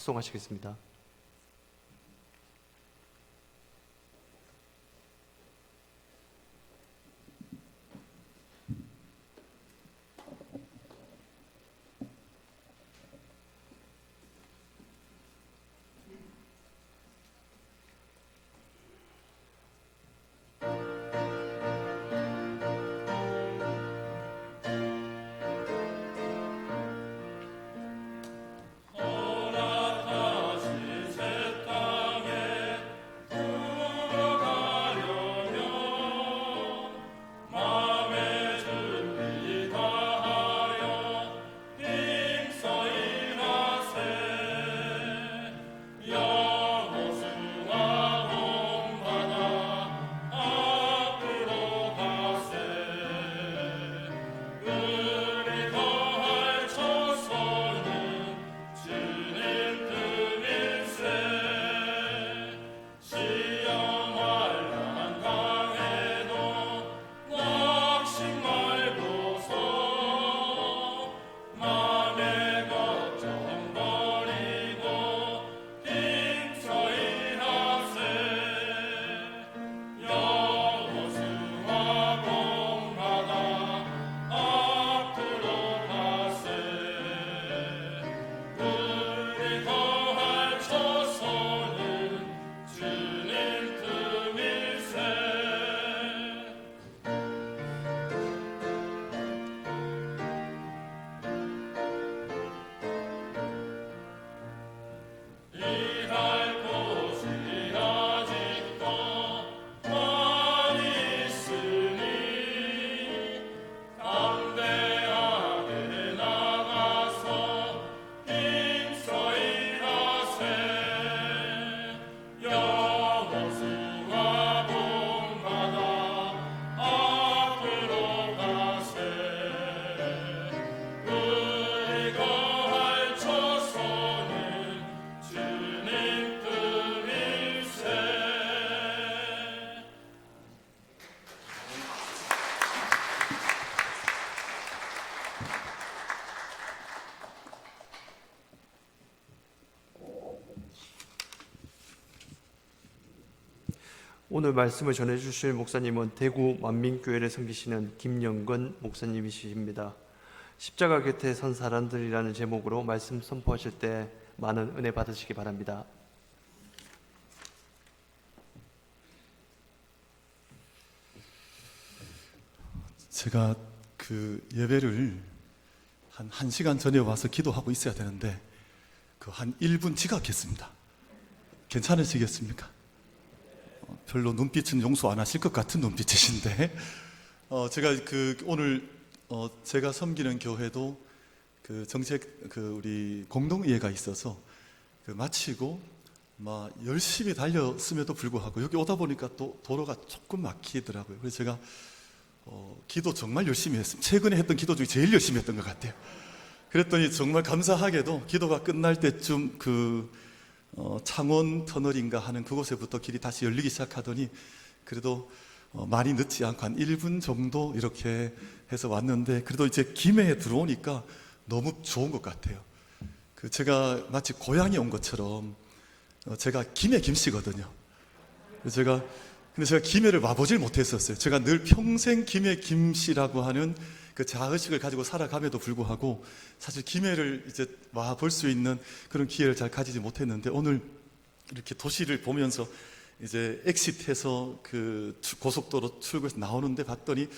합송하시겠습니다. 오늘 말씀을 전해주실 목사님은 대구 만민교회를 섬기시는 김영건 목사님이십니다. 십자가 곁에 선 사람들이라는 제목으로 말씀 선포하실 때 많은 은혜 받으시기 바랍니다. 제가 그 예배를 한 1시간 전에 와서 기도하고 있어야 되는데 한 1분 지각했습니다. 괜찮으시겠습니까? 별로 눈빛은 용서 안 하실 것 같은 눈빛이신데 제가 오늘 제가 섬기는 교회도 우리 공동의회가 있어서 마치고 열심히 달렸음에도 불구하고 여기 오다 보니까 또 도로가 조금 막히더라고요. 그래서 제가 기도 정말 열심히 했습니다. 최근에 했던 기도 중에 제일 열심히 했던 것 같아요. 그랬더니 정말 감사하게도 기도가 끝날 때쯤 창원 터널인가 하는 그곳에부터 길이 다시 열리기 시작하더니 그래도 많이 늦지 않고 한 1분 정도 이렇게 해서 왔는데 그래도 이제 김해에 들어오니까 너무 좋은 것 같아요. 제가 마치 고향에 온 것처럼 제가 김해 김씨거든요. 근데 제가 김해를 와보질 못했었어요. 제가 늘 평생 김해 김씨라고 하는 그 자의식을 가지고 살아감에도 불구하고 사실 김해를 이제 와볼 수 있는 그런 기회를 잘 가지지 못했는데 오늘 이렇게 도시를 보면서 이제 엑싯해서 그 고속도로 출구에서 나오는데 봤더니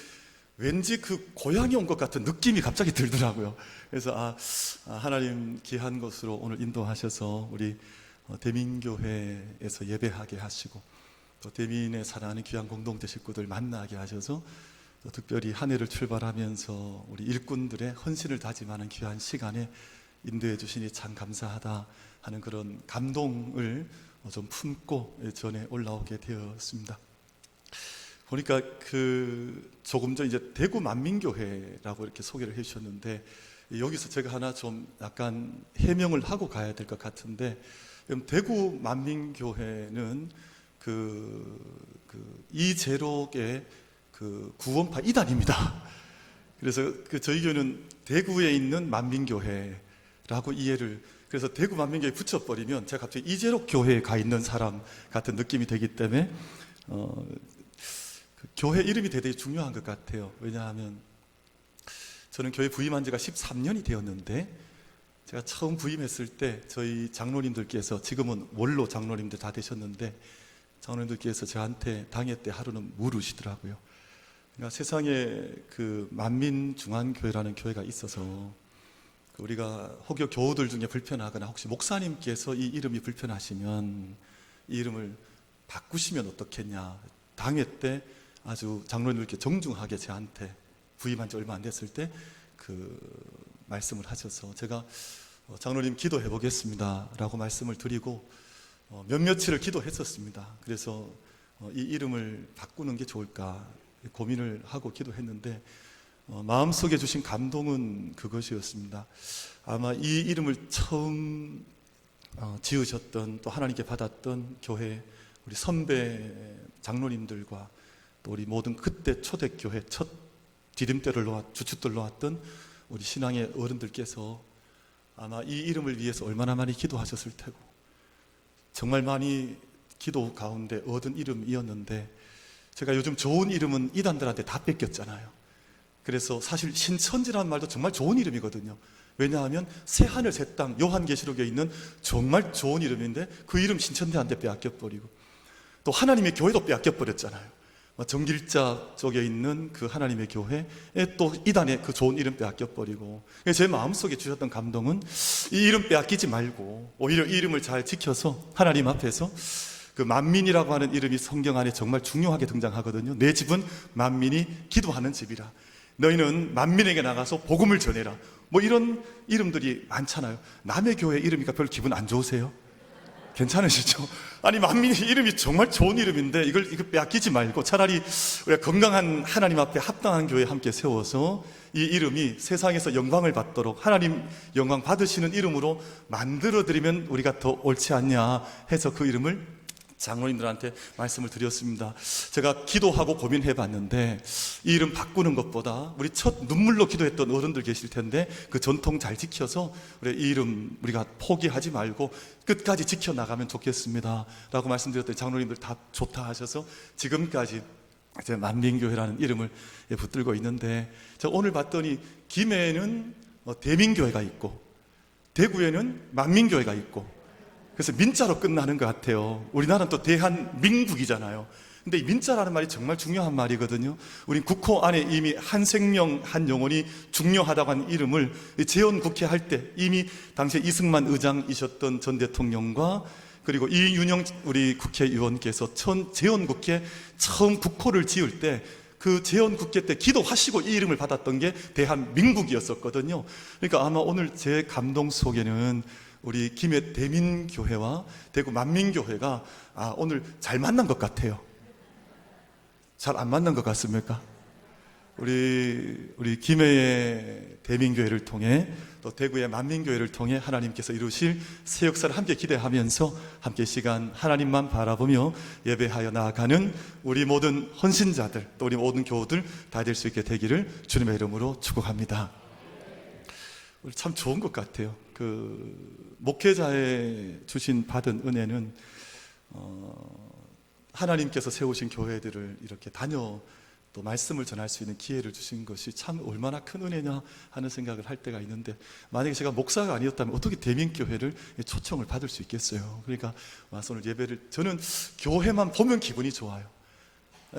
왠지 그 고향에 온 것 같은 느낌이 갑자기 들더라고요. 그래서 하나님 귀한 곳으로 오늘 인도하셔서 우리 대민교회에서 예배하게 하시고 또 대민에 사랑하는 귀한 공동체 식구들 만나게 하셔서 또 특별히 한 해를 출발하면서 우리 일꾼들의 헌신을 다짐하는 귀한 시간에 인도해 주시니 참 감사하다 하는 그런 감동을 좀 품고 전에 올라오게 되었습니다. 보니까 조금 전 이제 대구 만민교회라고 이렇게 소개를 해주셨는데 여기서 제가 하나 좀 약간 해명을 하고 가야 될 것 같은데 대구 만민교회는 이재록의 구원파 이단입니다. 그래서 저희 교회는 대구에 있는 만민교회라고 이해를 그래서 대구 만민교회 붙여버리면 제가 갑자기 이재록 교회에 가 있는 사람 같은 느낌이 되기 때문에 그 교회 이름이 되게 중요한 것 같아요. 왜냐하면 저는 교회 부임한 지가 13년이 되었는데 제가 처음 부임했을 때 저희 장로님들께서, 지금은 원로 장로님들 다 되셨는데 장로님들께서 저한테 당회 때 하루는 물으시더라고요. 그러니까 세상에 그 만민중앙교회라는 교회가 있어서 우리가 혹여 교우들 중에 불편하거나 혹시 목사님께서 이 이름이 불편하시면 이 이름을 바꾸시면 어떻겠냐. 당회 때 아주 장로님들께 정중하게 저한테 부임한 지 얼마 안 됐을 때 그 말씀을 하셔서 제가 장로님 기도해 보겠습니다 라고 말씀을 드리고 몇몇을 기도했었습니다. 그래서 이 이름을 바꾸는 게 좋을까 고민을 하고 기도했는데 마음속에 주신 감동은 그것이었습니다. 아마 이 이름을 처음 지으셨던, 또 하나님께 받았던 교회 우리 선배 장로님들과 또 우리 모든 그때 초대교회 첫 디딤대를 주춧돌 놓았던 우리 신앙의 어른들께서 아마 이 이름을 위해서 얼마나 많이 기도하셨을 테고 정말 많이 기도 가운데 얻은 이름이었는데, 제가 요즘 좋은 이름은 이단들한테 다 뺏겼잖아요. 그래서 사실 신천지라는 말도 정말 좋은 이름이거든요. 왜냐하면 새하늘 새땅 요한계시록에 있는 정말 좋은 이름인데 그 이름 신천지한테 빼앗겨버리고 또 하나님의 교회도 빼앗겨버렸잖아요. 정길자 쪽에 있는 그 하나님의 교회에 또 이단의 그 좋은 이름 빼앗겨버리고, 제 마음속에 주셨던 감동은 이 이름 빼앗기지 말고 오히려 이 이름을 잘 지켜서 하나님 앞에서 그 만민이라고 하는 이름이 성경 안에 정말 중요하게 등장하거든요. 내 집은 만민이 기도하는 집이라. 너희는 만민에게 나가서 복음을 전해라. 뭐 이런 이름들이 많잖아요. 남의 교회 이름이니까 별로 기분 안 좋으세요? 괜찮으시죠? 아니 만민이 이름이 정말 좋은 이름인데 이거 빼앗기지 말고 차라리 우리가 건강한 하나님 앞에 합당한 교회 함께 세워서 이 이름이 세상에서 영광을 받도록 하나님 영광 받으시는 이름으로 만들어드리면 우리가 더 옳지 않냐 해서 그 이름을 장로님들한테 말씀을 드렸습니다. 제가 기도하고 고민해 봤는데 이 이름 바꾸는 것보다 우리 첫 눈물로 기도했던 어른들 계실 텐데 그 전통 잘 지켜서 우리 이 이름 우리가 포기하지 말고 끝까지 지켜나가면 좋겠습니다 라고 말씀드렸더니 장로님들 다 좋다 하셔서 지금까지 이제 만민교회라는 이름을 붙들고 있는데, 제가 오늘 봤더니 김해에는 대민교회가 있고 대구에는 만민교회가 있고, 그래서 민자로 끝나는 것 같아요. 우리나라는 또 대한민국이잖아요. 근데 이 민자라는 말이 정말 중요한 말이거든요. 우리 국호 안에 이미 한 생명 한 영혼이 중요하다고 한 이름을 재헌국회 할 때 이미 당시에 이승만 의장이셨던 전 대통령과 그리고 이윤영 우리 국회의원께서 재헌국회 처음 국호를 지을 때 그 재헌국회 때 기도하시고 이 이름을 받았던 게 대한민국이었었거든요. 그러니까 아마 오늘 제 감동 속에는 우리 김해 대민교회와 대구 만민교회가 오늘 잘 만난 것 같아요. 잘 안 만난 것 같습니까? 우리 김해의 대민교회를 통해 또 대구의 만민교회를 통해 하나님께서 이루실 새 역사를 함께 기대하면서 함께 시간 하나님만 바라보며 예배하여 나아가는 우리 모든 헌신자들 또 우리 모든 교우들 다 될 수 있게 되기를 주님의 이름으로 축복합니다. 참 좋은 것 같아요. 그 목회자의 주신 받은 은혜는 하나님께서 세우신 교회들을 이렇게 다녀 또 말씀을 전할 수 있는 기회를 주신 것이 참 얼마나 큰 은혜냐 하는 생각을 할 때가 있는데, 만약에 제가 목사가 아니었다면 어떻게 대민교회를 초청을 받을 수 있겠어요? 그러니까 와서 오늘 예배를, 저는 교회만 보면 기분이 좋아요.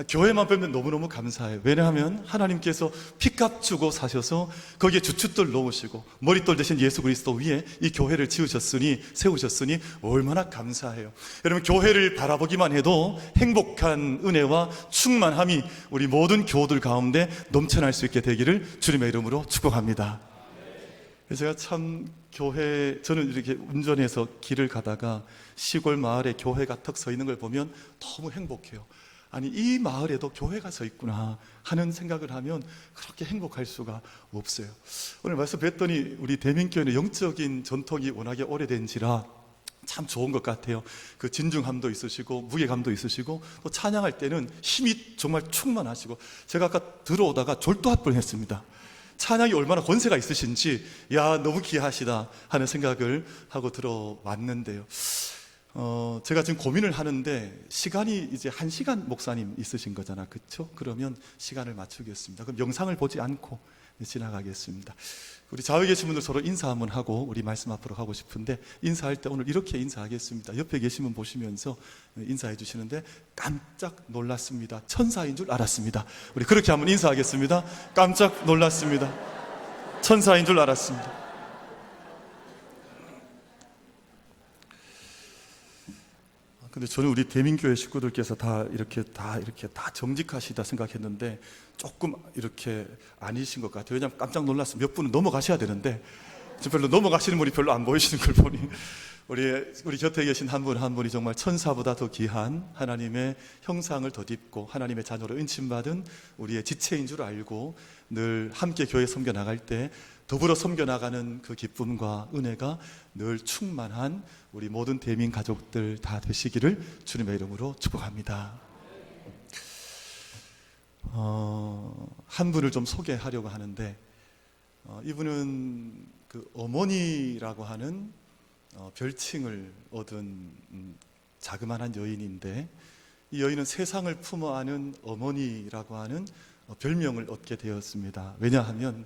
교회만 보면 너무너무 감사해요. 왜냐하면 하나님께서 피값 주고 사셔서 거기에 주춧돌 놓으시고 머릿돌 대신 예수 그리스도 위에 이 교회를 지으셨으니 세우셨으니 얼마나 감사해요. 여러분, 교회를 바라보기만 해도 행복한 은혜와 충만함이 우리 모든 교우들 가운데 넘쳐날 수 있게 되기를 주님의 이름으로 축복합니다. 제가 참 저는 이렇게 운전해서 길을 가다가 시골 마을에 교회가 턱 서 있는 걸 보면 너무 행복해요. 아니, 이 마을에도 교회가 서 있구나 하는 생각을 하면 그렇게 행복할 수가 없어요. 오늘 말씀 뵀더니 우리 대민교회는 영적인 전통이 워낙에 오래된지라 참 좋은 것 같아요. 그 진중함도 있으시고 무게감도 있으시고 또 찬양할 때는 힘이 정말 충만하시고, 제가 아까 들어오다가 졸도할 뻔했습니다. 찬양이 얼마나 권세가 있으신지, 야, 너무 귀하시다 하는 생각을 하고 들어왔는데요. 제가 지금 고민을 하는데, 시간이 이제 1시간 목사님 있으신 거잖아, 그렇죠? 그러면 시간을 맞추겠습니다. 그럼 영상을 보지 않고 지나가겠습니다. 우리 좌우에 계신 분들 서로 인사 한번 하고 우리 말씀 앞으로 가고 싶은데, 인사할 때 오늘 이렇게 인사하겠습니다. 옆에 계신 분 보시면서 인사해 주시는데, 깜짝 놀랐습니다. 천사인 줄 알았습니다. 우리 그렇게 한번 인사하겠습니다. 깜짝 놀랐습니다. 천사인 줄 알았습니다. 근데 저는 우리 대민교회 식구들께서 다 이렇게 정직하시다 생각했는데, 조금 이렇게 아니신 것 같아요. 왜냐하면 깜짝 놀랐어요. 몇 분은 넘어가셔야 되는데, 지금 별로 넘어가시는 분이 별로 안 보이시는 걸 보니, 우리 곁에 계신 한 분 한 분이 정말 천사보다 더 귀한 하나님의 형상을 덧입고 하나님의 자녀로 인침받은 우리의 지체인 줄 알고 늘 함께 교회 섬겨 나갈 때 더불어 섬겨 나가는 그 기쁨과 은혜가 늘 충만한 우리 모든 대민 가족들 다 되시기를 주님의 이름으로 축복합니다. 한 분을 좀 소개하려고 하는데, 이분은 그 어머니라고 하는 별칭을 얻은 자그마한 여인인데, 이 여인은 세상을 품어 안은 어머니라고 하는 별명을 얻게 되었습니다. 왜냐하면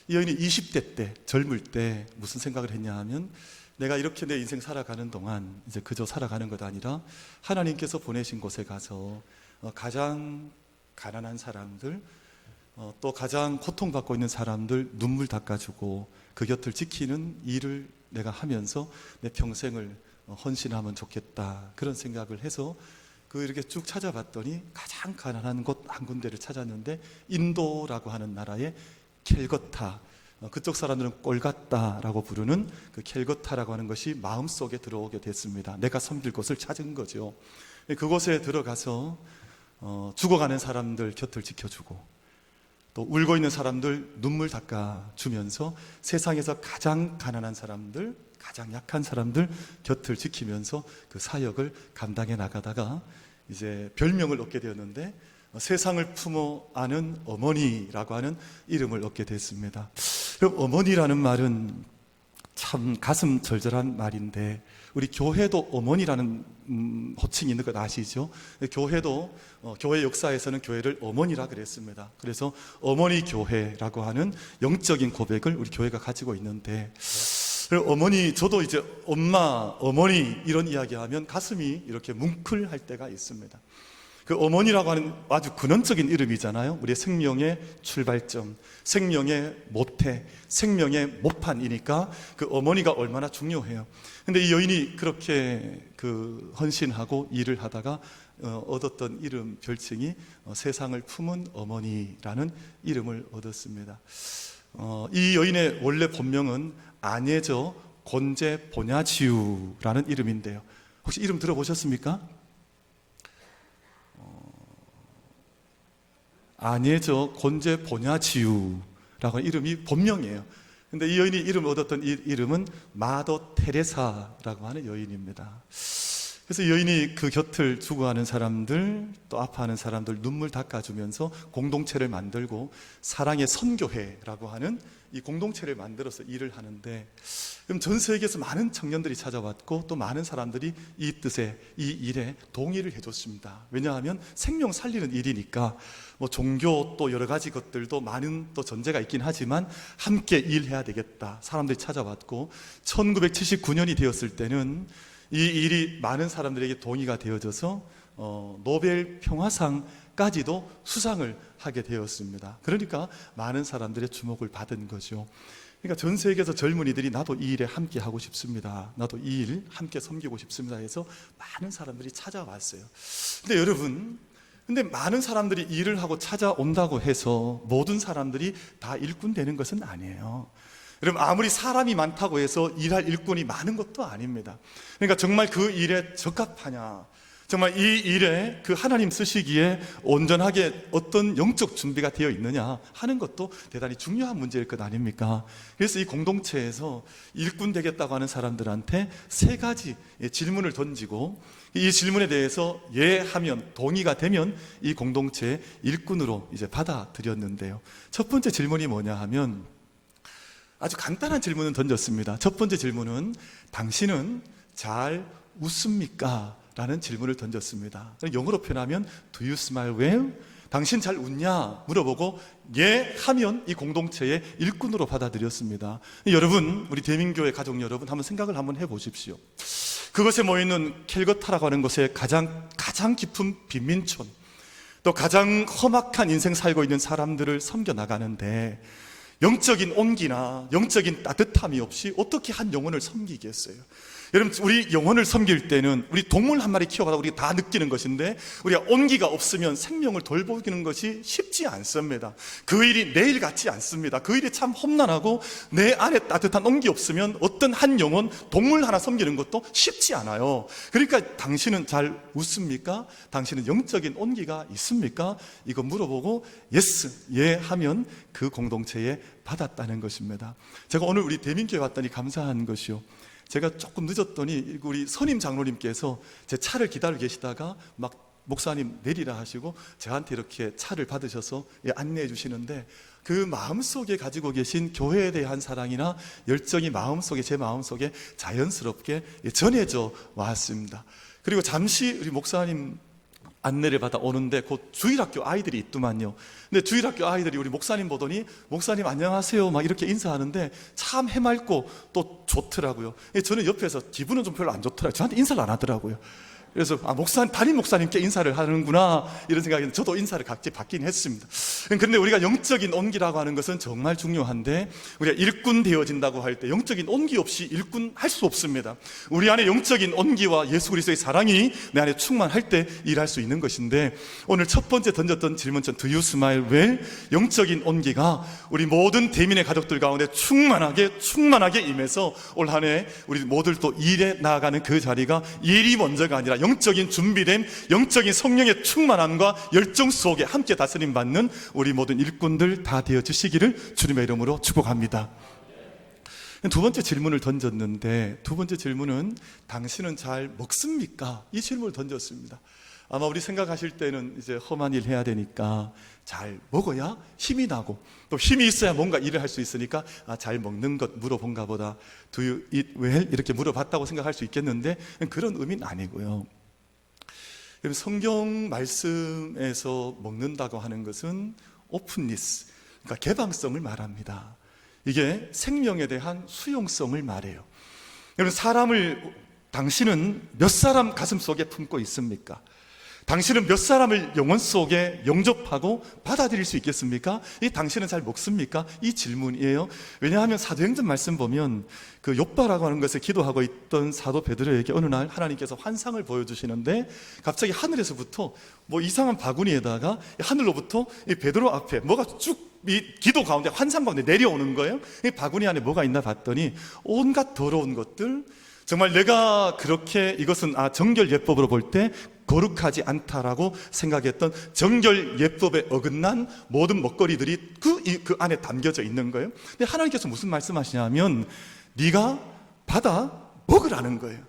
이 여인이 20대 때, 젊을 때 무슨 생각을 했냐 하면, 내가 이렇게 내 인생 살아가는 동안 이제 그저 살아가는 것 아니라 하나님께서 보내신 곳에 가서 가장 가난한 사람들, 또 가장 고통받고 있는 사람들 눈물 닦아주고 그 곁을 지키는 일을 내가 하면서 내 평생을 헌신하면 좋겠다, 그런 생각을 해서 이렇게 쭉 찾아봤더니 가장 가난한 곳 한 군데를 찾았는데, 인도라고 하는 나라의 캘거타, 그쪽 사람들은 꼴같다라고 부르는 그 캘거타라고 하는 것이 마음속에 들어오게 됐습니다. 내가 섬길 곳을 찾은 거죠. 그곳에 들어가서 죽어가는 사람들 곁을 지켜주고, 또 울고 있는 사람들 눈물 닦아주면서 세상에서 가장 가난한 사람들, 가장 약한 사람들 곁을 지키면서 그 사역을 감당해 나가다가 이제 별명을 얻게 되었는데, 세상을 품어 안은 어머니라고 하는 이름을 얻게 됐습니다. 그럼 어머니라는 말은 참 가슴 절절한 말인데, 우리 교회도 어머니라는 호칭이 있는 것 아시죠? 교회도 교회 역사에서는 교회를 어머니라 그랬습니다. 그래서 어머니 교회라고 하는 영적인 고백을 우리 교회가 가지고 있는데, 어머니, 저도 이제 엄마, 어머니 이런 이야기하면 가슴이 이렇게 뭉클할 때가 있습니다. 그 어머니라고 하는 아주 근원적인 이름이잖아요. 우리의 생명의 출발점, 생명의 모태, 생명의 모판이니까 그 어머니가 얼마나 중요해요. 근데 이 여인이 그렇게 헌신하고 일을 하다가 얻었던 이름, 별칭이 세상을 품은 어머니라는 이름을 얻었습니다. 이 여인의 원래 본명은 아녜저 곤제 보냐지우라는 이름인데요. 혹시 이름 들어보셨습니까? 아녜저 곤제 보냐지우라고 하는 이름이 본명이에요. 근데 이 여인이 이름을 얻었던 이 이름은 마더 테레사라고 하는 여인입니다. 그래서 이 여인이 그 곁을 죽어가는 사람들, 또 아파하는 사람들 눈물 닦아주면서 공동체를 만들고 사랑의 선교회라고 하는 이 공동체를 만들어서 일을 하는데, 그럼 전 세계에서 많은 청년들이 찾아왔고 또 많은 사람들이 이 뜻에, 이 일에 동의를 해줬습니다. 왜냐하면 생명 살리는 일이니까 종교 또 여러 가지 것들도 많은 또 전제가 있긴 하지만 함께 일해야 되겠다. 사람들이 찾아왔고 1979년이 되었을 때는 이 일이 많은 사람들에게 동의가 되어져서 노벨 평화상까지도 수상을 하게 되었습니다. 그러니까 많은 사람들의 주목을 받은 거죠. 그러니까 전 세계에서 젊은이들이 나도 이 일에 함께 하고 싶습니다, 나도 이 일 함께 섬기고 싶습니다 해서 많은 사람들이 찾아왔어요. 근데 여러분, 많은 사람들이 일을 하고 찾아온다고 해서 모든 사람들이 다 일꾼 되는 것은 아니에요. 여러분, 아무리 사람이 많다고 해서 일할 일꾼이 많은 것도 아닙니다. 그러니까 정말 그 일에 적합하냐, 정말 이 일에 그 하나님 쓰시기에 온전하게 어떤 영적 준비가 되어 있느냐 하는 것도 대단히 중요한 문제일 것 아닙니까? 그래서 이 공동체에서 일꾼 되겠다고 하는 사람들한테 세 가지 질문을 던지고 이 질문에 대해서 예 하면, 동의가 되면 이 공동체의 일꾼으로 이제 받아들였는데요. 첫 번째 질문이 뭐냐 하면 아주 간단한 질문을 던졌습니다. 첫 번째 질문은 당신은 잘 웃습니까? 라는 질문을 던졌습니다. 영어로 표현하면 Do you smile well? 당신 잘 웃냐? 물어보고 예 하면 이 공동체의 일꾼으로 받아들였습니다. 여러분, 우리 대민교회 가족 여러분, 한번 생각을 한번 해보십시오. 그것에 모이는 캘거타라고 하는 곳에 가장 깊은 빈민촌, 또 가장 험악한 인생 살고 있는 사람들을 섬겨나가는데 영적인 온기나 영적인 따뜻함이 없이 어떻게 한 영혼을 섬기겠어요? 여러분, 우리 영혼을 섬길 때는 우리 동물 한 마리 키워가다 우리가 다 느끼는 것인데 우리가 온기가 없으면 생명을 돌보기는 것이 쉽지 않습니다. 그 일이 내일 같지 않습니다. 그 일이 참 험난하고 내 안에 따뜻한 온기 없으면 어떤 한 영혼, 동물 하나 섬기는 것도 쉽지 않아요. 그러니까 당신은 잘 웃습니까? 당신은 영적인 온기가 있습니까? 이거 물어보고 예스, 예 하면 그 공동체에 받았다는 것입니다. 제가 오늘 우리 대민교회 왔더니 감사한 것이요, 제가 조금 늦었더니 우리 선임 장로님께서 제 차를 기다리고 계시다가 막 목사님 내리라 하시고 저한테 이렇게 차를 받으셔서 안내해 주시는데 그 마음속에 가지고 계신 교회에 대한 사랑이나 열정이 마음속에, 제 마음속에 자연스럽게 전해져 왔습니다. 그리고 잠시 우리 목사님 안내를 받아 오는데 곧 주일학교 아이들이 있더만요. 근데 주일학교 아이들이 우리 목사님 보더니 목사님 안녕하세요 막 이렇게 인사하는데 참 해맑고 또 좋더라고요. 저는 옆에서 기분은 좀 별로 안 좋더라고요. 저한테 인사를 안 하더라고요. 그래서 담임 목사님께 인사를 하는구나 이런 생각이, 저도 인사를 각지 받긴 했습니다. 그런데 우리가 영적인 온기라고 하는 것은 정말 중요한데 우리가 일꾼 되어진다고 할 때 영적인 온기 없이 일꾼 할 수 없습니다. 우리 안에 영적인 온기와 예수 그리스도의 사랑이 내 안에 충만할 때 일할 수 있는 것인데, 오늘 첫 번째 던졌던 질문처럼 Do you smile well? 영적인 온기가 우리 모든 대민의 가족들 가운데 충만하게 임해서 올 한 해 우리 모두 또 일에 나아가는 그 자리가 일이 먼저가 아니라 영적인 준비된 영적인 성령의 충만함과 열정 속에 함께 다스림 받는 우리 모든 일꾼들 다 되어 주시기를 주님의 이름으로 축복합니다. 두 번째 질문을 던졌는데, 두 번째 질문은 당신은 잘 먹습니까? 이 질문을 던졌습니다. 아마 우리 생각하실 때는 이제 험한 일 해야 되니까 잘 먹어야 힘이 나고 또 힘이 있어야 뭔가 일을 할 수 있으니까 잘 먹는 것 물어본가 보다, Do you eat well? 이렇게 물어봤다고 생각할 수 있겠는데 그런 의미는 아니고요. 성경 말씀에서 먹는다고 하는 것은 오픈니스, 그러니까 개방성을 말합니다. 이게 생명에 대한 수용성을 말해요. 여러분, 당신은 몇 사람 가슴 속에 품고 있습니까? 당신은 몇 사람을 영혼 속에 영접하고 받아들일 수 있겠습니까? 이 당신은 잘 먹습니까? 이 질문이에요. 왜냐하면 사도행전 말씀 보면 그 욥바라고 하는 것에 기도하고 있던 사도 베드로에게 어느 날 하나님께서 환상을 보여주시는데 갑자기 하늘에서부터 뭐 이상한 바구니에다가 하늘로부터 이 베드로 앞에 뭐가 쭉 이 기도 가운데, 환상 가운데 내려오는 거예요. 이 바구니 안에 뭐가 있나 봤더니 온갖 더러운 것들, 정말 내가 그렇게 이것은 정결 예법으로 볼 때 거룩하지 않다라고 생각했던 정결 예법에 어긋난 모든 먹거리들이 그 안에 담겨져 있는 거예요. 근데 하나님께서 무슨 말씀하시냐면 네가 받아 먹으라는 거예요.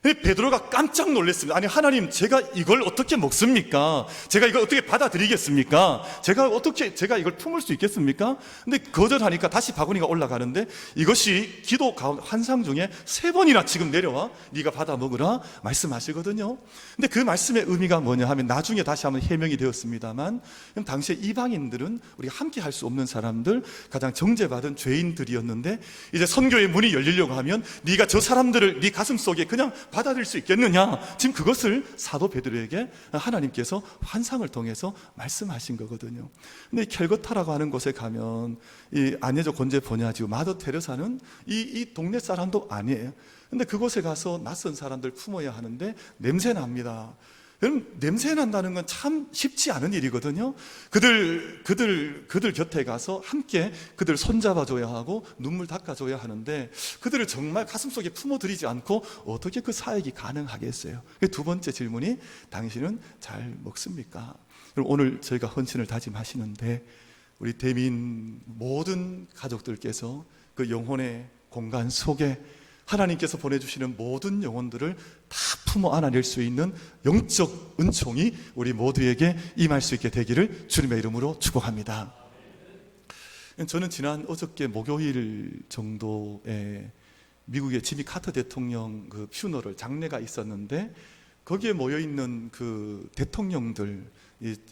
베드로가 깜짝 놀랐습니다. 아니 하나님, 제가 이걸 어떻게 먹습니까? 제가 이걸 어떻게 받아들이겠습니까? 제가 이걸 품을 수 있겠습니까? 근데 거절하니까 다시 바구니가 올라가는데 이것이 기도 가운데 환상 중에 3번이나 지금 내려와 네가 받아 먹으라 말씀하시거든요. 근데 그 말씀의 의미가 뭐냐 하면 나중에 다시 한번 해명이 되었습니다만, 당시에 이방인들은 우리가 함께 할 수 없는 사람들, 가장 정죄받은 죄인들이었는데 이제 선교의 문이 열리려고 하면 네가 저 사람들을 네 가슴 속에 그냥 받아들일 수 있겠느냐? 지금 그것을 사도 베드로에게 하나님께서 환상을 통해서 말씀하신 거거든요. 근데 켈거타라고 하는 곳에 가면 이 아내죠 권제 보냐지요 마더 테레사는 이 동네 사람도 아니에요. 근데 그곳에 가서 낯선 사람들 품어야 하는데 냄새 납니다. 여러분, 냄새 난다는 건 참 쉽지 않은 일이거든요. 그들 곁에 가서 함께 그들 손잡아줘야 하고 눈물 닦아줘야 하는데 그들을 정말 가슴속에 품어들이지 않고 어떻게 그 사역이 가능하겠어요? 두 번째 질문이 당신은 잘 먹습니까? 그럼 오늘 저희가 헌신을 다짐하시는데 우리 대민 모든 가족들께서 그 영혼의 공간 속에 하나님께서 보내주시는 모든 영혼들을 다 품어 안아낼 수 있는 영적 은총이 우리 모두에게 임할 수 있게 되기를 주님의 이름으로 축복합니다. 저는 지난 어저께 목요일 정도에 미국의 지미 카터 대통령 그 퓨너럴 장례가 있었는데 거기에 모여 있는 그 대통령들,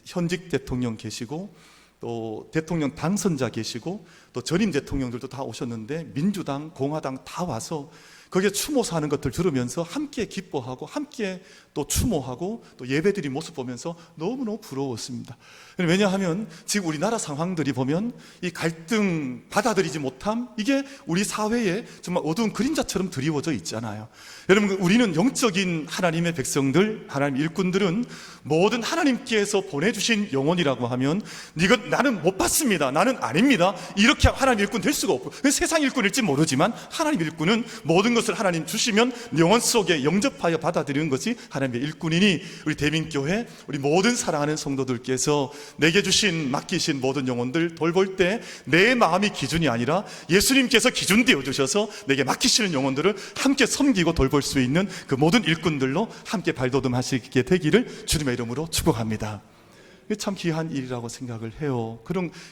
현직 대통령 계시고 또 대통령 당선자 계시고 또 전임 대통령들도 다 오셨는데 민주당, 공화당 다 와서 거기에 추모사 하는 것들 들으면서 함께 기뻐하고 함께 또 추모하고 또 예배드린 모습 보면서 너무너무 부러웠습니다. 왜냐하면 지금 우리나라 상황들이 보면 이 갈등 받아들이지 못함, 이게 우리 사회에 정말 어두운 그림자처럼 드리워져 있잖아요. 여러분, 우리는 영적인 하나님의 백성들, 하나님 일꾼들은 모든 하나님께서 보내주신 영혼이라고 하면 이건 나는 못 받습니다, 나는 아닙니다, 이렇게 하나님 일꾼 될 수가 없고, 세상 일꾼일지 모르지만 하나님 일꾼은 모든 것을 하나님 주시면 영혼 속에 영접하여 받아들이는 것이 하나님의 일꾼이니 우리 대민교회, 우리 모든 사랑하는 성도들께서 내게 주신, 맡기신 모든 영혼들 돌볼 때 내 마음이 기준이 아니라 예수님께서 기준 되어 주셔서 내게 맡기시는 영혼들을 함께 섬기고 돌볼 수 있는 그 모든 일꾼들로 함께 발돋움하시게 되기를 주님의 이름으로 축복합니다. 참 귀한 일이라고 생각을 해요.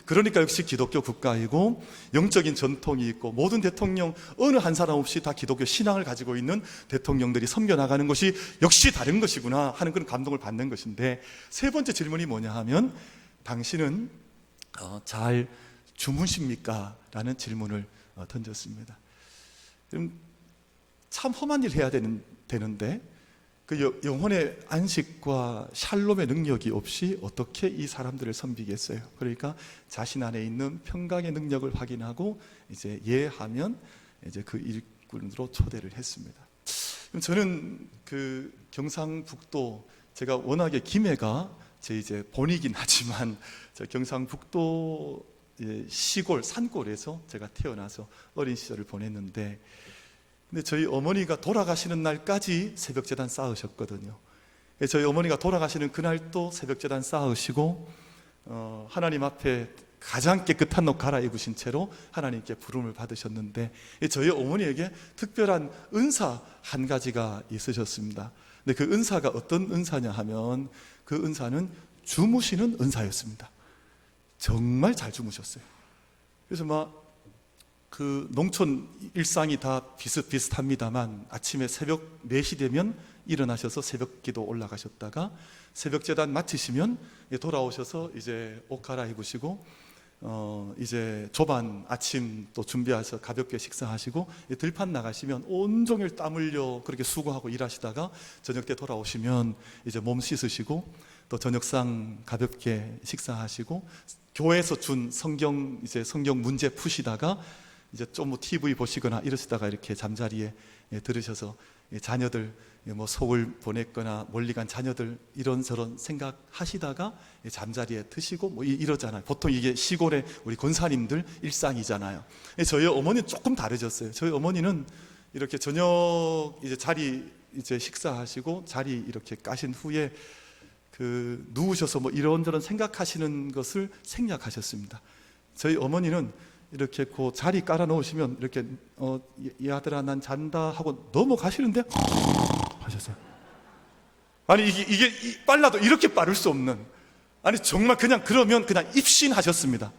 그러니까 역시 기독교 국가이고 영적인 전통이 있고 모든 대통령 어느 한 사람 없이 다 기독교 신앙을 가지고 있는 대통령들이 섬겨나가는 것이 역시 다른 것이구나 하는 그런 감동을 받는 것인데, 세 번째 질문이 뭐냐 하면 당신은 잘 주무십니까? 라는 질문을 던졌습니다. 참 험한 일 해야 되는데 그 영혼의 안식과 샬롬의 능력이 없이 어떻게 이 사람들을 섬기겠어요? 그러니까 자신 안에 있는 평강의 능력을 확인하고 이제 예하면 이제 그 일꾼으로 초대를 했습니다. 저는 그 경상북도, 제가 워낙에 김해가 제 이제 본이긴 하지만 저 경상북도 시골 산골에서 제가 태어나서 어린 시절을 보냈는데, 근데 저희 어머니가 돌아가시는 날까지 새벽제단 쌓으셨거든요. 저희 어머니가 돌아가시는 그날도 새벽제단 쌓으시고 하나님 앞에 가장 깨끗한 옷 갈아입으신 채로 하나님께 부름을 받으셨는데, 저희 어머니에게 특별한 은사 한 가지가 있으셨습니다. 근데 그 은사가 어떤 은사냐 하면 그 은사는 주무시는 은사였습니다. 정말 잘 주무셨어요. 그래서 막 그 농촌 일상이 다 비슷비슷합니다만 아침에 새벽 4시 되면 일어나셔서 새벽기도 올라가셨다가 새벽제단 마치시면 돌아오셔서 이제 옷 갈아입으시고 이제 조반 아침 또 준비해서 가볍게 식사하시고 들판 나가시면 온종일 땀 흘려 그렇게 수고하고 일하시다가 저녁 때 돌아오시면 이제 몸 씻으시고 또 저녁상 가볍게 식사하시고 교회에서 준 성경 문제 푸시다가 이제 좀 뭐 TV 보시거나 이러시다가 이렇게 잠자리에 들으셔서 자녀들 뭐 속을 보냈거나 멀리 간 자녀들 이런저런 생각하시다가 잠자리에 드시고 뭐 이러잖아요. 보통 이게 시골의 우리 권사님들 일상이잖아요. 저희 어머니는 조금 다르셨어요. 저희 어머니는 이렇게 저녁 이제 자리 이제 식사하시고 자리 이렇게 까신 후에 그 누우셔서 뭐 이런저런 생각하시는 것을 생략하셨습니다. 저희 어머니는 이렇게 그 자리 깔아 놓으시면 이렇게 이 아들아 난 잔다 하고 넘어가시는데 하셨어요. 아니 이게 빨라도 이렇게 빠를 수 없는, 아니 정말 그러면 그냥 입신하셨습니다.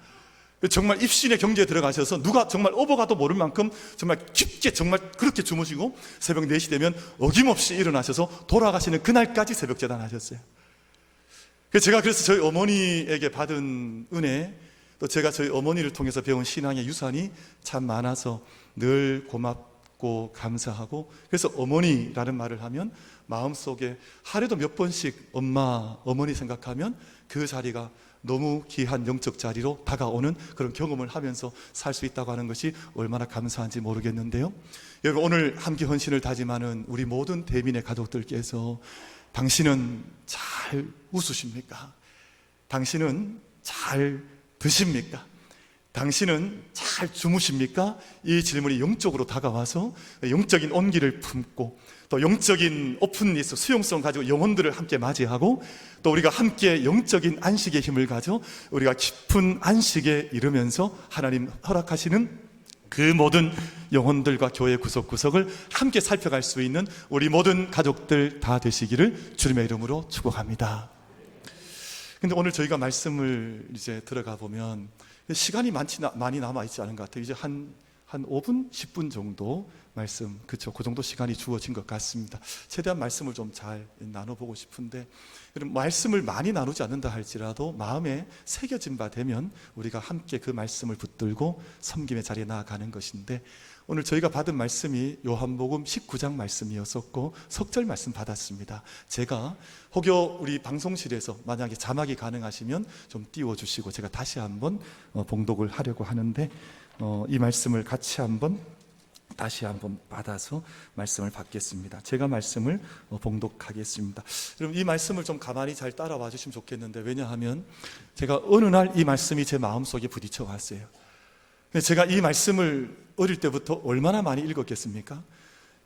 정말 입신의 경지에 들어가셔서 누가 정말 오버가도 모를 만큼 정말 깊게 정말 그렇게 주무시고 새벽 4시 되면 어김없이 일어나셔서 돌아가시는 그날까지 새벽 제단 하셨어요. 제가 그래서 저희 어머니에게 받은 은혜, 또 제가 저희 어머니를 통해서 배운 신앙의 유산이 참 많아서 늘 고맙고 감사하고, 그래서 어머니라는 말을 하면 마음속에 하루에도 몇 번씩 어머니 생각하면 그 자리가 너무 귀한 영적 자리로 다가오는 그런 경험을 하면서 살 수 있다고 하는 것이 얼마나 감사한지 모르겠는데요. 여러분, 오늘 함께 헌신을 다짐하는 우리 모든 대민의 가족들께서 당신은 잘 웃으십니까? 당신은 잘 드십니까? 당신은 잘 주무십니까? 이 질문이 영적으로 다가와서 영적인 온기를 품고 또 영적인 오픈니스, 수용성 가지고 영혼들을 함께 맞이하고 또 우리가 함께 영적인 안식의 힘을 가져 우리가 깊은 안식에 이르면서 하나님 허락하시는 그 모든 영혼들과 교회 구석구석을 함께 살펴갈 수 있는 우리 모든 가족들 다 되시기를 주님의 이름으로 축복합니다. 근데 오늘 저희가 말씀을 이제 들어가 보면 시간이 많이 남아있지 않은 것 같아요. 이제 한 5분, 10분 정도 말씀, 그렇죠. 그 정도 시간이 주어진 것 같습니다. 최대한 말씀을 좀 잘 나눠보고 싶은데, 여러분, 말씀을 많이 나누지 않는다 할지라도 마음에 새겨진 바 되면 우리가 함께 그 말씀을 붙들고 섬김의 자리에 나아가는 것인데, 오늘 저희가 받은 말씀이 요한복음 19장 말씀이었었고 석절 말씀 받았습니다. 제가 혹여 우리 방송실에서 만약에 자막이 가능하시면 좀 띄워주시고 제가 다시 한번 봉독을 하려고 하는데, 이 말씀을 같이 다시 한번 받아서 말씀을 받겠습니다. 제가 말씀을 봉독하겠습니다. 여러분, 이 말씀을 좀 가만히 잘 따라와 주시면 좋겠는데, 왜냐하면 제가 어느 날 이 말씀이 제 마음속에 부딪혀 왔어요. 제가 이 말씀을 어릴 때부터 얼마나 많이 읽었겠습니까?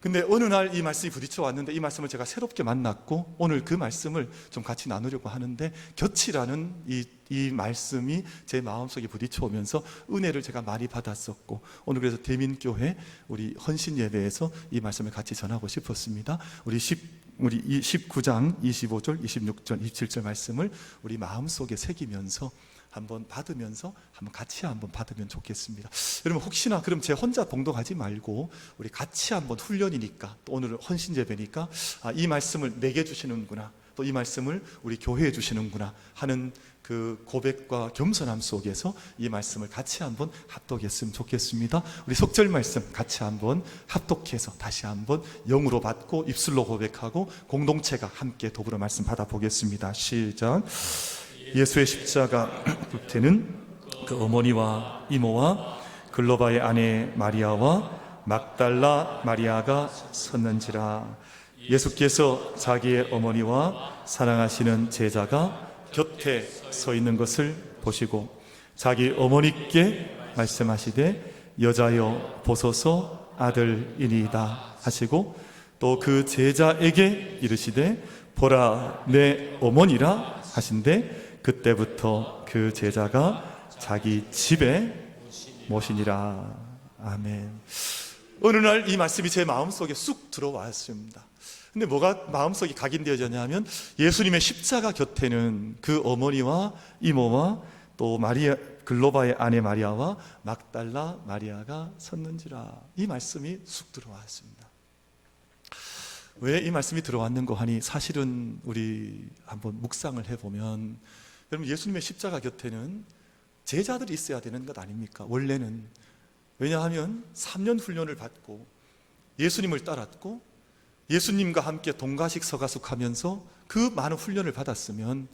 근데 어느 날 이 말씀이 부딪혀 왔는데 이 말씀을 제가 새롭게 만났고 오늘 그 말씀을 좀 같이 나누려고 하는데, 곁이라는 이 말씀이 제 마음속에 부딪혀 오면서 은혜를 제가 많이 받았었고, 오늘 그래서 대민교회 우리 헌신 예배에서 이 말씀을 같이 전하고 싶었습니다. 우리 19장 25절, 26절, 27절 말씀을 우리 마음속에 새기면서 한번 받으면서 같이 받으면 좋겠습니다. 여러분, 혹시나 그럼 제 혼자 봉독하지 말고 우리 같이 한번 훈련이니까, 또 오늘은 헌신 예배니까 이 말씀을 내게 주시는구나, 또 이 말씀을 우리 교회에 주시는구나 하는 그 고백과 겸손함 속에서 이 말씀을 같이 한번 합독했으면 좋겠습니다. 우리 속절 말씀 같이 한번 합독해서 다시 한번 영으로 받고 입술로 고백하고 공동체가 함께 더불어 말씀 받아보겠습니다. 시작. 예수의 십자가 곁에는 그 어머니와 이모와 글로바의 아내 마리아와 막달라 마리아가 섰는지라. 예수께서 자기의 어머니와 사랑하시는 제자가 곁에 서 있는 것을 보시고 자기 어머니께 말씀하시되 여자여 보소서 아들이니이다 하시고, 또 그 제자에게 이르시되 보라 내 어머니라 하신대, 그때부터 그 제자가 자기 집에 모시니라. 아멘. 어느 날 이 말씀이 제 마음속에 쑥 들어왔습니다. 근데 뭐가 마음속에 각인되어졌냐면, 예수님의 십자가 곁에는 그 어머니와 이모와 또 글로바의 아내 마리아와 막달라 마리아가 섰는지라. 이 말씀이 쑥 들어왔습니다. 왜 이 말씀이 들어왔는고 하니, 사실은 우리 한번 묵상을 해보면, 여러분, 예수님의 십자가 곁에는 제자들이 있어야 되는 것 아닙니까? 원래는. 왜냐하면 3년 훈련을 받고 예수님을 따랐고 예수님과 함께 동가식 서가숙하면서 그 많은 훈련을 받았으면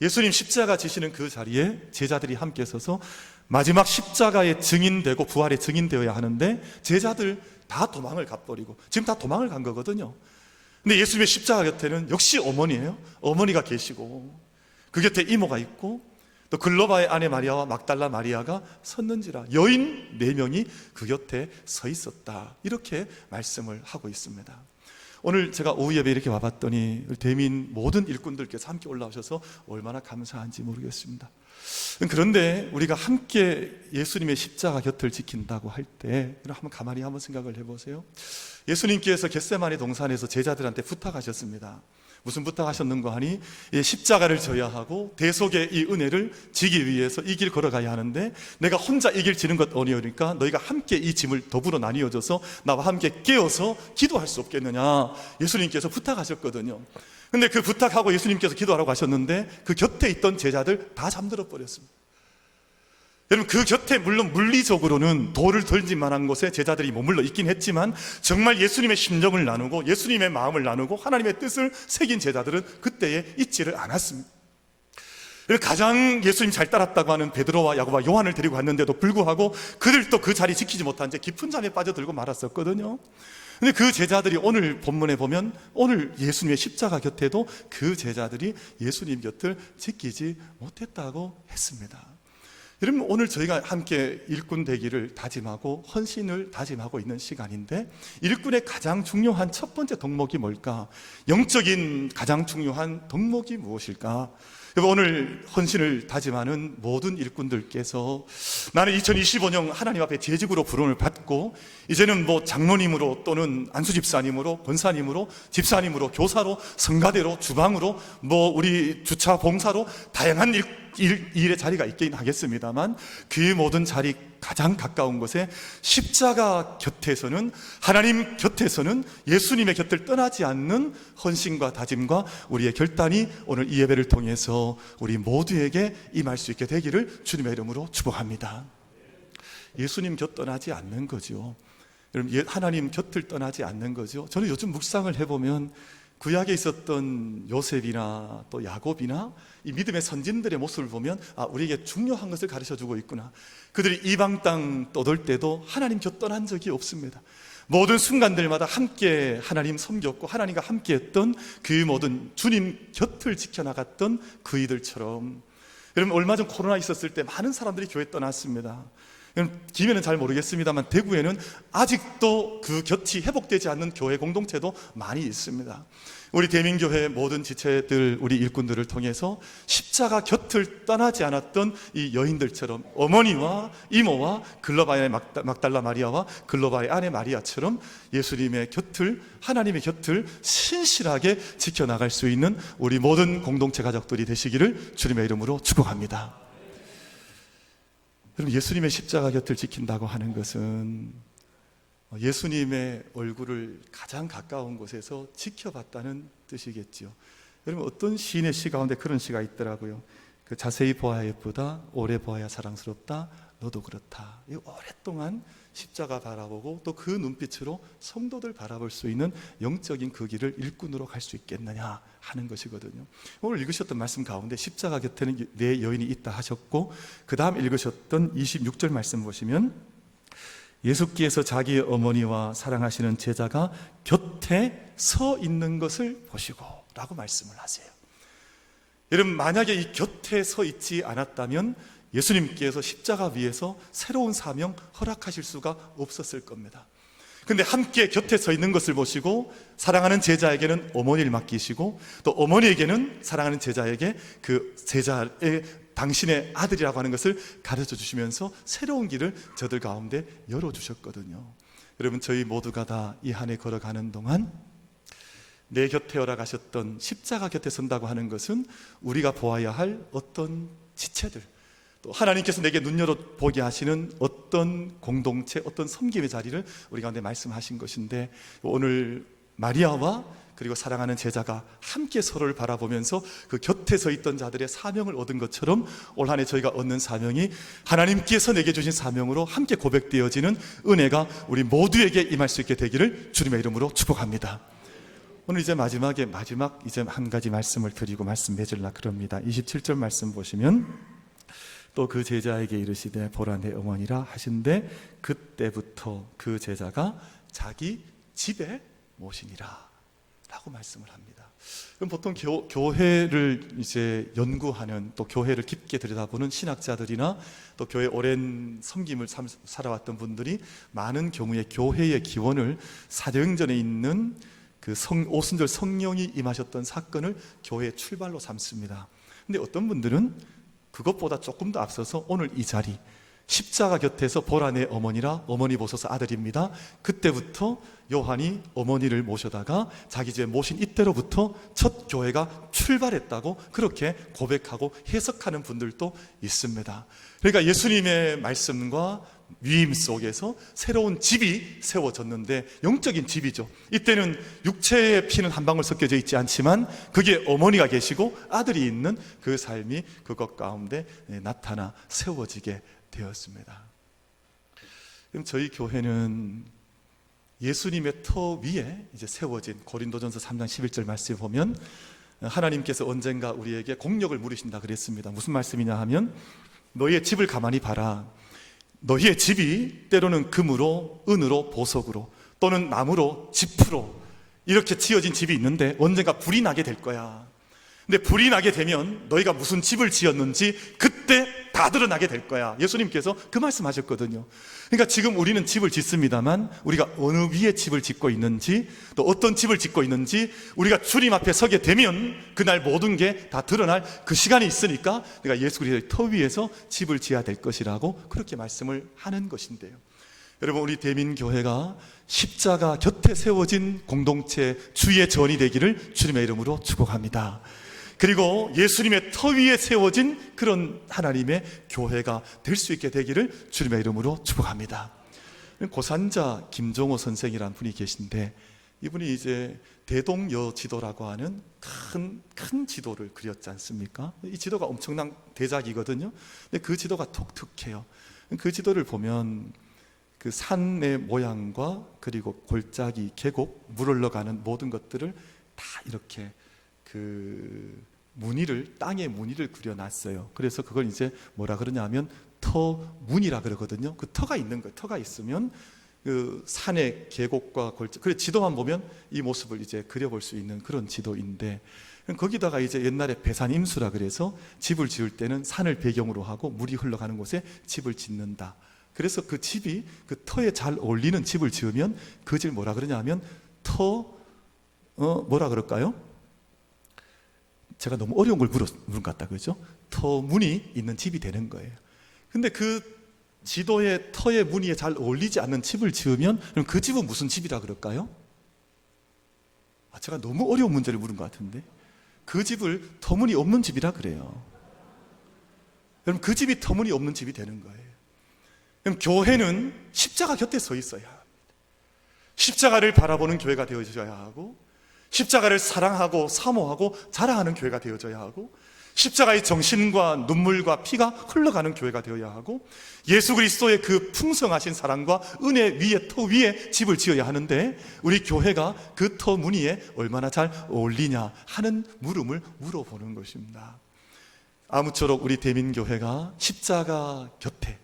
예수님 십자가 지시는 그 자리에 제자들이 함께 서서 마지막 십자가의 증인되고 부활의 증인되어야 하는데, 제자들 다 도망을 가버리고 지금 다 도망을 간 거거든요. 근데 예수님의 십자가 곁에는 역시 어머니예요. 어머니가 계시고 그 곁에 이모가 있고 또 글로바의 아내 마리아와 막달라 마리아가 섰는지라. 여인 4명이 그 곁에 서 있었다. 이렇게 말씀을 하고 있습니다. 오늘 제가 오후 예배 이렇게 와봤더니 대민 모든 일꾼들께서 함께 올라오셔서 얼마나 감사한지 모르겠습니다. 그런데 우리가 함께 예수님의 십자가 곁을 지킨다고 할 때 한번 가만히 한번 생각을 해보세요. 예수님께서 겟세마네 동산에서 제자들한테 부탁하셨습니다. 무슨 부탁하셨는가 하니, 십자가를 져야 하고 대속의 이 은혜를 지기 위해서 이 길 걸어가야 하는데 내가 혼자 이 길 지는 것 어려우니까 너희가 함께 이 짐을 더불어 나뉘어져서 나와 함께 깨어서 기도할 수 없겠느냐, 예수님께서 부탁하셨거든요. 근데 그 부탁하고 예수님께서 기도하라고 하셨는데 그 곁에 있던 제자들 다 잠들어 버렸습니다. 여러분, 그 곁에 물론 물리적으로는 돌을 던질 만한 곳에 제자들이 머물러 있긴 했지만 정말 예수님의 심정을 나누고 예수님의 마음을 나누고 하나님의 뜻을 새긴 제자들은 그때에 있지를 않았습니다. 가장 예수님 잘 따랐다고 하는 베드로와 야고보와 요한을 데리고 갔는데도 불구하고 그들도 그 자리 지키지 못한 채 깊은 잠에 빠져들고 말았었거든요. 근데 그 제자들이 오늘 본문에 보면 오늘 예수님의 십자가 곁에도 그 제자들이 예수님 곁을 지키지 못했다고 했습니다. 여러분, 오늘 저희가 함께 일꾼 되기를 다짐하고 헌신을 다짐하고 있는 시간인데, 일꾼의 가장 중요한 첫 번째 덕목이 뭘까? 영적인 가장 중요한 덕목이 무엇일까? 오늘 헌신을 다짐하는 모든 일꾼들께서 나는 2025년 하나님 앞에 재직으로 부름을 받고 이제는 장로님으로 또는 안수집사님으로 권사님으로 집사님으로 교사로 성가대로 주방으로 우리 주차 봉사로 다양한 일의 자리가 있긴 하겠습니다만, 그 모든 자리 가장 가까운 곳에 십자가 곁에서는, 하나님 곁에서는 예수님의 곁을 떠나지 않는 헌신과 다짐과 우리의 결단이 오늘 이 예배를 통해서 우리 모두에게 임할 수 있게 되기를 주님의 이름으로 축복합니다. 예수님 곁 떠나지 않는 거죠. 여러분, 하나님 곁을 떠나지 않는 거죠. 저는 요즘 묵상을 해보면 구약에 있었던 요셉이나 또 야곱이나 이 믿음의 선진들의 모습을 보면 우리에게 중요한 것을 가르쳐주고 있구나. 그들이 이방 땅 떠돌 때도 하나님 곁 떠난 적이 없습니다. 모든 순간들마다 함께 하나님 섬겼고 하나님과 함께했던 그 모든 주님 곁을 지켜나갔던 그이들처럼, 여러분, 얼마 전 코로나 있었을 때 많은 사람들이 교회 떠났습니다. 김해는 잘 모르겠습니다만 대구에는 아직도 그 곁이 회복되지 않는 교회 공동체도 많이 있습니다. 우리 대민교회 모든 지체들, 우리 일꾼들을 통해서 십자가 곁을 떠나지 않았던 이 여인들처럼, 어머니와 이모와 글로바의 막달라 마리아와 글로바의 아내 마리아처럼 예수님의 곁을, 하나님의 곁을 신실하게 지켜나갈 수 있는 우리 모든 공동체 가족들이 되시기를 주님의 이름으로 축복합니다. 여러분, 예수님의 십자가 곁을 지킨다고 하는 것은 예수님의 얼굴을 가장 가까운 곳에서 지켜봤다는 뜻이겠죠. 여러분, 어떤 시인의 시 가운데 그런 시가 있더라고요. 그 자세히 보아야 예쁘다, 오래 보아야 사랑스럽다, 너도 그렇다. 오랫동안 십자가 바라보고 또 그 눈빛으로 성도들 바라볼 수 있는 영적인 그 길을 일꾼으로 갈 수 있겠느냐 하는 것이거든요. 오늘 읽으셨던 말씀 가운데 십자가 곁에는 네 여인이 있다 하셨고, 그 다음 읽으셨던 26절 말씀 보시면 예수께서 자기의 어머니와 사랑하시는 제자가 곁에 서 있는 것을 보시고 라고 말씀을 하세요. 여러분, 만약에 이 곁에 서 있지 않았다면 예수님께서 십자가 위에서 새로운 사명 허락하실 수가 없었을 겁니다. 근데 함께 곁에 서 있는 것을 보시고 사랑하는 제자에게는 어머니를 맡기시고 또 어머니에게는 사랑하는 제자에게 그 제자의 당신의 아들이라고 하는 것을 가르쳐 주시면서 새로운 길을 저들 가운데 열어주셨거든요. 여러분, 저희 모두가 다 이 한 해 걸어가는 동안 내 곁에 허락하셨던 십자가 곁에 선다고 하는 것은 우리가 보아야 할 어떤 지체들, 또 하나님께서 내게 눈 열어 보게 하시는 어떤 공동체, 어떤 섬김의 자리를 우리 가운데 말씀하신 것인데, 오늘 마리아와 그리고 사랑하는 제자가 함께 서로를 바라보면서 그 곁에 서 있던 자들의 사명을 얻은 것처럼 올 한 해 저희가 얻는 사명이 하나님께서 내게 주신 사명으로 함께 고백되어지는 은혜가 우리 모두에게 임할 수 있게 되기를 주님의 이름으로 축복합니다. 오늘 이제 마지막 이제 한 가지 말씀을 드리고 말씀 맺으려 그럽니다. 27절 말씀 보시면 또 그 제자에게 이르시되 보라 내 어머니라 하신데 그때부터 그 제자가 자기 집에 모시니라 라고 말씀을 합니다. 그럼 보통 교회를 이제 연구하는, 또 교회를 깊게 들여다보는 신학자들이나 또 교회 오랜 섬김을 살아왔던 분들이 많은 경우에 교회의 기원을 사도행전에 있는 그 오순절 성령이 임하셨던 사건을 교회의 출발로 삼습니다. 근데 어떤 분들은 그것보다 조금 더 앞서서 오늘 이 자리, 십자가 곁에서 보라 내 어머니라, 어머니 보소서 아들입니다. 그때부터 요한이 어머니를 모셔다가 자기 집에 모신 이때로부터 첫 교회가 출발했다고 그렇게 고백하고 해석하는 분들도 있습니다. 그러니까 예수님의 말씀과 위임 속에서 새로운 집이 세워졌는데, 영적인 집이죠. 이때는 육체의 피는 한 방울 섞여져 있지 않지만 그게 어머니가 계시고 아들이 있는 그 삶이 그것 가운데 나타나 세워지게 되었습니다. 그럼 저희 교회는 예수님의 터 위에 이제 세워진, 고린도전서 3장 11절 말씀에 보면 하나님께서 언젠가 우리에게 공력을 물으신다 그랬습니다. 무슨 말씀이냐 하면 너희의 집을 가만히 봐라. 너희의 집이 때로는 금으로, 은으로, 보석으로 또는 나무로, 지프로 이렇게 지어진 집이 있는데 언젠가 불이 나게 될 거야. 근데 불이 나게 되면 너희가 무슨 집을 지었는지 그때 다 드러나게 될 거야. 예수님께서 그 말씀하셨거든요. 그러니까 지금 우리는 집을 짓습니다만 우리가 어느 위에 집을 짓고 있는지 또 어떤 집을 짓고 있는지 우리가 주님 앞에 서게 되면 그날 모든 게 다 드러날 그 시간이 있으니까 내가 예수 그리스도의 터 위에서 집을 지어야 될 것이라고 그렇게 말씀을 하는 것인데요. 여러분, 우리 대민교회가 십자가 곁에 세워진 공동체 주의 전이 되기를 주님의 이름으로 축복합니다. 그리고 예수님의 터 위에 세워진 그런 하나님의 교회가 될 수 있게 되기를 주님의 이름으로 축복합니다. 고산자 김종호 선생이라는 분이 계신데 이분이 이제 대동여지도라고 하는 큰 지도를 그렸지 않습니까? 이 지도가 엄청난 대작이거든요. 근데 그 지도가 독특해요. 그 지도를 보면 그 산의 모양과 그리고 골짜기, 계곡, 물 흘러가는 모든 것들을 다 이렇게 그 무늬를, 땅에 무늬를 그려놨어요. 그래서 그걸 이제 뭐라 그러냐면 터무늬라 그러거든요. 그 터가 있는 거예요. 터가 있으면 그 산의 계곡과 골짜, 그래 지도만 보면 이 모습을 이제 그려볼 수 있는 그런 지도인데 거기다가 이제 옛날에 배산임수라 그래서 집을 지을 때는 산을 배경으로 하고 물이 흘러가는 곳에 집을 짓는다. 그래서 그 집이 그 터에 잘 어울리는 집을 지으면 그 집을 뭐라 그러냐면 뭐라 그럴까요? 제가 너무 어려운 걸 물은 것 같다, 그죠? 터무늬 있는 집이 되는 거예요. 근데 그 지도의 터의 무늬에 잘 어울리지 않는 집을 지으면 그럼 그 집은 무슨 집이라 그럴까요? 제가 너무 어려운 문제를 물은 것 같은데 그 집을 터무늬 없는 집이라 그래요. 그럼 그 집이 터무늬 없는 집이 되는 거예요. 그럼 교회는 십자가 곁에 서 있어야 합니다. 십자가를 바라보는 교회가 되어져야 하고 십자가를 사랑하고 사모하고 자랑하는 교회가 되어져야 하고 십자가의 정신과 눈물과 피가 흘러가는 교회가 되어야 하고 예수 그리스도의 그 풍성하신 사랑과 은혜 위에 터 위에 집을 지어야 하는데 우리 교회가 그 터 무늬에 얼마나 잘 어울리냐 하는 물음을 물어보는 것입니다. 아무쪼록 우리 대민교회가 십자가 곁에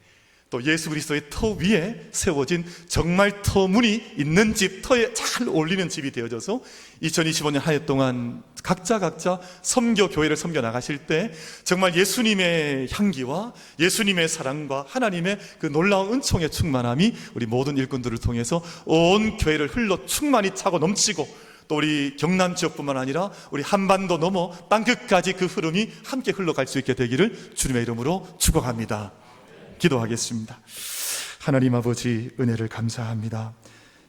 또 예수 그리스도의 터 위에 세워진 정말 터 무늬 있는 집, 터에 잘 어울리는 집이 되어져서 2025년 한 해 동안 각자 섬겨 교회를 섬겨 나가실 때 정말 예수님의 향기와 예수님의 사랑과 하나님의 그 놀라운 은총의 충만함이 우리 모든 일꾼들을 통해서 온 교회를 흘러 충만히 차고 넘치고 또 우리 경남 지역뿐만 아니라 우리 한반도 넘어 땅끝까지 그 흐름이 함께 흘러갈 수 있게 되기를 주님의 이름으로 축복합니다. 기도하겠습니다. 하나님 아버지, 은혜를 감사합니다.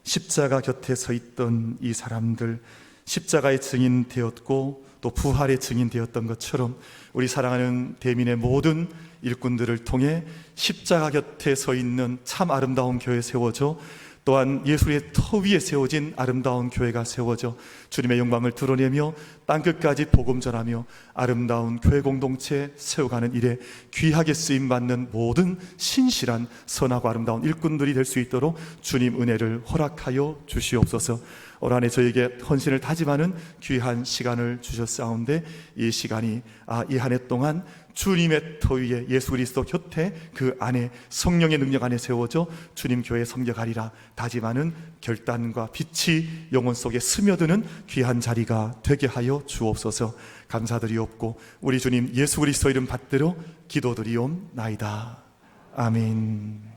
십자가 곁에 서 있던 이 사람들, 십자가의 증인 되었고 또 부활의 증인 되었던 것처럼 우리 사랑하는 대민의 모든 일꾼들을 통해 십자가 곁에 서 있는 참 아름다운 교회 세워져 또한 예수의 터 위에 세워진 아름다운 교회가 세워져 주님의 영광을 드러내며 땅끝까지 복음 전하며 아름다운 교회 공동체 세워가는 일에 귀하게 쓰임받는 모든 신실한 선하고 아름다운 일꾼들이 될 수 있도록 주님 은혜를 허락하여 주시옵소서. 올 한해 저에게 헌신을 다짐하는 귀한 시간을 주셨사온데 이 시간이 이 한 해 동안 주님의 터 위에 예수 그리스도 곁에 그 안에 성령의 능력 안에 세워져 주님 교회 섬겨가리라 다짐하는 결단과 빛이 영혼 속에 스며드는 귀한 자리가 되게 하여 주옵소서. 감사드리옵고 우리 주님 예수 그리스도 이름 받들어 기도드리옵나이다. 아멘.